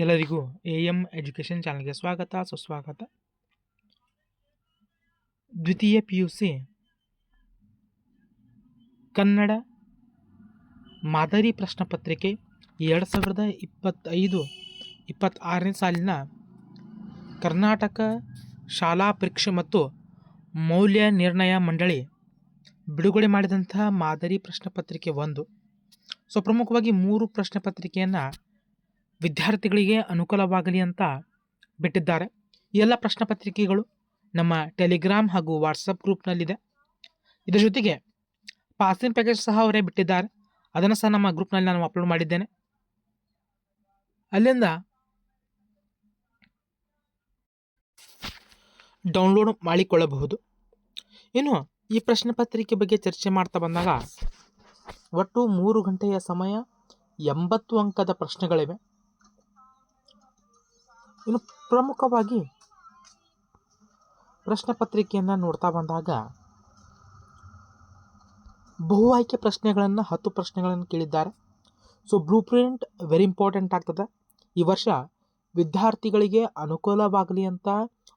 ಎಲ್ಲರಿಗೂ am education ಚಾನಲ್ಗೆ ಸ್ವಾಗತ ಸುಸ್ವಾಗತ. ದ್ವಿತೀಯ PUC ಕನ್ನಡ ಮಾದರಿ ಪ್ರಶ್ನೆ ಪತ್ರಿಕೆ 2025-26ನೇ ಸಾಲಿನ ಕರ್ನಾಟಕ ಶಾಲಾ ಪರೀಕ್ಷೆ ಮತ್ತು ಮೌಲ್ಯ ನಿರ್ಣಯ ಮಂಡಳಿ ಬಿಡುಗಡೆ ಮಾಡಿದಂತಹ ಮಾದರಿ ಪ್ರಶ್ನೆ ಪತ್ರಿಕೆ 1. ಪ್ರಮುಖವಾಗಿ 3 ಪ್ರಶ್ನೆ ಪತ್ರಿಕೆಯನ್ನು ವಿದ್ಯಾರ್ಥಿಗಳಿಗೆ ಅನುಕೂಲವಾಗಲಿ ಅಂತ ಬಿಟ್ಟಿದ್ದಾರೆ. ಈ ಎಲ್ಲ ಪ್ರಶ್ನೆ ಪತ್ರಿಕೆಗಳು ನಮ್ಮ ಟೆಲಿಗ್ರಾಮ್ ಹಾಗೂ ವಾಟ್ಸಪ್ ಗ್ರೂಪ್ನಲ್ಲಿದೆ. ಇದರ ಜೊತೆಗೆ ಪಾಸಿಂಗ್ ಪ್ಯಾಕೇಜ್ ಸಹ ಅವರೇ ಬಿಟ್ಟಿದ್ದಾರೆ. ಅದನ್ನು ಸಹ ನಮ್ಮ ಗ್ರೂಪ್ನಲ್ಲಿ ನಾನು ಅಪ್ಲೋಡ್ ಮಾಡಿದ್ದೇನೆ. ಅಲ್ಲಿಂದ ಡೌನ್ಲೋಡ್ ಮಾಡಿಕೊಳ್ಳಬಹುದು. ಇನ್ನು ಈ ಪ್ರಶ್ನೆ ಪತ್ರಿಕೆ ಬಗ್ಗೆ ಚರ್ಚೆ ಮಾಡ್ತಾ ಬಂದಾಗ ಒಟ್ಟು 3 ಗಂಟೆಯ ಸಮಯ, 80 ಅಂಕದ ಪ್ರಶ್ನೆಗಳಿವೆ. ಇನ್ನು ಪ್ರಮುಖವಾಗಿ ಪ್ರಶ್ನೆ ಪತ್ರಿಕೆಯನ್ನು ನೋಡ್ತಾ ಬಂದಾಗ ಬಹು ಆಯ್ಕೆ ಪ್ರಶ್ನೆಗಳನ್ನು 10 ಪ್ರಶ್ನೆಗಳನ್ನು ಕೇಳಿದ್ದಾರೆ. ಬ್ಲೂ ಪ್ರಿಂಟ್ ವೆರಿ ಇಂಪಾರ್ಟೆಂಟ್ ಆಗ್ತದೆ. ಈ ವರ್ಷ ವಿದ್ಯಾರ್ಥಿಗಳಿಗೆ ಅನುಕೂಲವಾಗಲಿ ಅಂತ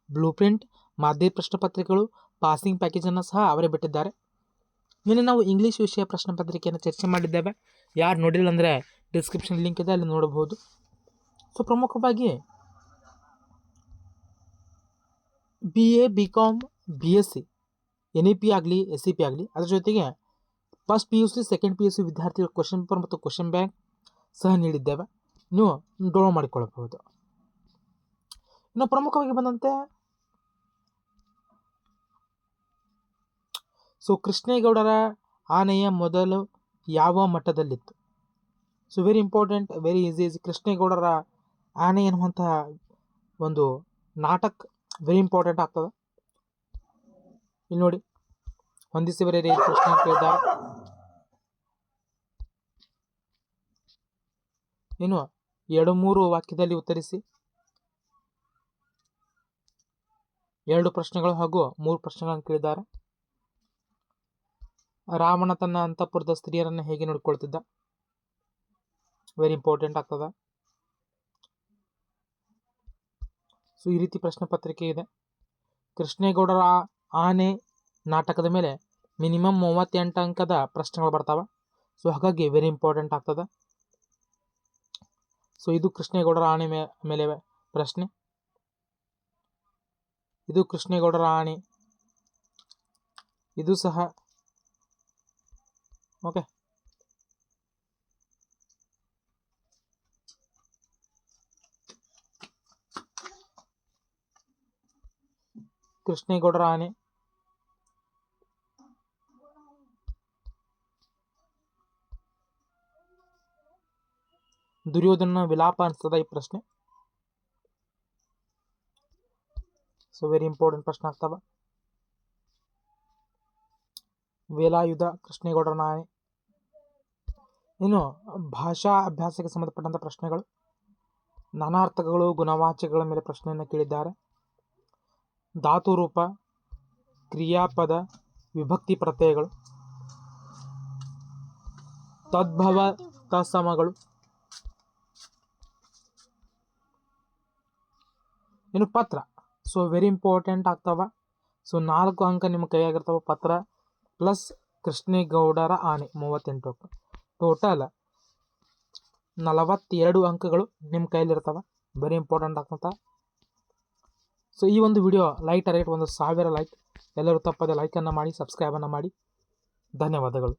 ಬ್ಲೂ ಪ್ರಿಂಟ್, ಮಾದರಿ ಪ್ರಶ್ನೆ ಪತ್ರಿಕೆಗಳು, ಪಾಸಿಂಗ್ ಪ್ಯಾಕೇಜನ್ನು ಸಹ ಅವರೇ ಬಿಟ್ಟಿದ್ದಾರೆ. ನಿನ್ನೆ ನಾವು ಇಂಗ್ಲೀಷ್ ವಿಷಯ ಪ್ರಶ್ನೆ ಪತ್ರಿಕೆಯನ್ನು ಚರ್ಚೆ ಮಾಡಿದ್ದೇವೆ. ಯಾರು ನೋಡಿಲ್ಲ ಅಂದರೆ ಡಿಸ್ಕ್ರಿಪ್ಷನ್ ಲಿಂಕ್ ಇದೆ, ಅಲ್ಲಿ ನೋಡಬಹುದು. ಪ್ರಮುಖವಾಗಿ BA, BCom, BSc, NEP ಆಗಲಿ SEP ಆಗಲಿ, ಅದರ ಜೊತೆಗೆ ಫಸ್ಟ್ PUC, ಸೆಕೆಂಡ್ PUC ವಿದ್ಯಾರ್ಥಿಗಳ ಕ್ವಶನ್ ಪೇಪರ್ ಮತ್ತು ಕ್ವಶನ್ ಬ್ಯಾಂಕ್ ಸಹ ನೀಡಿದ್ದೇವೆ. ನೀವು ಡೌನ್ಲೋಡ್ ಮಾಡಿಕೊಳ್ಳಬಹುದು. ಇನ್ನು ಪ್ರಮುಖವಾಗಿ ಬಂದಂತೆ ಕೃಷ್ಣೇಗೌಡರ ಆನೆಯ ಮೊದಲು ಯಾವ ಮಠದಲ್ಲಿತ್ತು? Very important, very easy. ಕೃಷ್ಣೇಗೌಡರ ಆನೆ ಎನ್ನುವಂತಹ ಒಂದು ನಾಟಕ ವೆರಿ ಇಂಪಾರ್ಟೆಂಟ್ ಆಗ್ತದೆ. ಇಲ್ಲಿ ನೋಡಿ, ಹೊಂದಿಸಿ ಬರೆಯಿರಿ ಪ್ರಶ್ನೆ ಕೇಳಿದ್ದಾರೆ. ಇನ್ನು 2-3 ವಾಕ್ಯದಲ್ಲಿ ಉತ್ತರಿಸಿ. 2 ಪ್ರಶ್ನೆಗಳು ಹಾಗೂ 3 ಪ್ರಶ್ನೆಗಳನ್ನು ಕೇಳಿದ್ದಾರೆ. ರಾವಣ ತನ್ನ ಅಂತಃಪುರದ ಸ್ತ್ರೀಯರನ್ನು ಹೇಗೆ ನೋಡಿಕೊಳ್ತಿದ್ದ? ವೆರಿ ಇಂಪಾರ್ಟೆಂಟ್ ಆಗ್ತದೆ. ಈ ರೀತಿ ಪ್ರಶ್ನೆ ಪತ್ರಿಕೆ ಇದೆ. ಕೃಷ್ಣೇಗೌಡರ ಆನೆ ನಾಟಕದ ಮೇಲೆ ಮಿನಿಮಮ್ 38 ಅಂಕದ ಪ್ರಶ್ನೆಗಳು ಬರ್ತಾವೆ. ಹಾಗಾಗಿ ವೆರಿ ಇಂಪಾರ್ಟೆಂಟ್ ಆಗ್ತದೆ. ಇದು ಕೃಷ್ಣೇಗೌಡರ ಆನೆ ಮೇಲೆ ಪ್ರಶ್ನೆ. ಇದು ಕೃಷ್ಣೇಗೌಡರ ಆನೆ, ಇದು ಸಹ ಓಕೆ. ಕೃಷ್ಣೇಗೌಡರ ಆನೆ. ದುರ್ಯೋಧನ ವಿಲಾಪ ಅನಿಸ್ತದ ಈ ಪ್ರಶ್ನೆ. ವೆರಿ ಇಂಪಾರ್ಟೆಂಟ್ ಪ್ರಶ್ನೆ ಆಗ್ತವ. ವೇಲಾಯುಧ ಕೃಷ್ಣೇಗೌಡರ ಆನೆ. ಇನ್ನು ಭಾಷಾ ಅಭ್ಯಾಸಕ್ಕೆ ಸಂಬಂಧಪಟ್ಟಂತ ಪ್ರಶ್ನೆಗಳು, ನಾನಾರ್ಥಕಗಳು, ಗುಣವಾಚಕಗಳ ಮೇಲೆ ಪ್ರಶ್ನೆಯನ್ನು ಕೇಳಿದ್ದಾರೆ. ಧಾತು ರೂಪ, ಕ್ರಿಯಾಪದ, ವಿಭಕ್ತಿ ಪ್ರತ್ಯಯಗಳು, ತದ್ಭವ ತತ್ಸಮಗಳು. ಇನ್ನು ಪತ್ರ ವೆರಿ ಇಂಪಾರ್ಟೆಂಟ್ ಆಗ್ತಾವ. 4 ಅಂಕ ನಿಮ್ಮ ಕೈಯಾಗಿರ್ತಾವ. ಪತ್ರ ಪ್ಲಸ್ ಕೃಷ್ಣೇಗೌಡರ ಆನೆ 38 ಅಂಕ, ಟೋಟಲ್ 42 ಅಂಕಗಳು ನಿಮ್ಮ ಕೈಯಲ್ಲಿರ್ತಾವ. Very important ಆಗ್ತಂತ. ಈ ಒಂದು ವಿಡಿಯೋ ಲೈಕ್ ಟಾರ್ಗೆಟ್ 1000 ಲೈಕ್. ಎಲ್ಲರೂ ತಪ್ಪದೆ ಲೈಕನ್ನು ಮಾಡಿ, ಸಬ್ಸ್ಕ್ರೈಬನ್ನು ಮಾಡಿ. ಧನ್ಯವಾದಗಳು.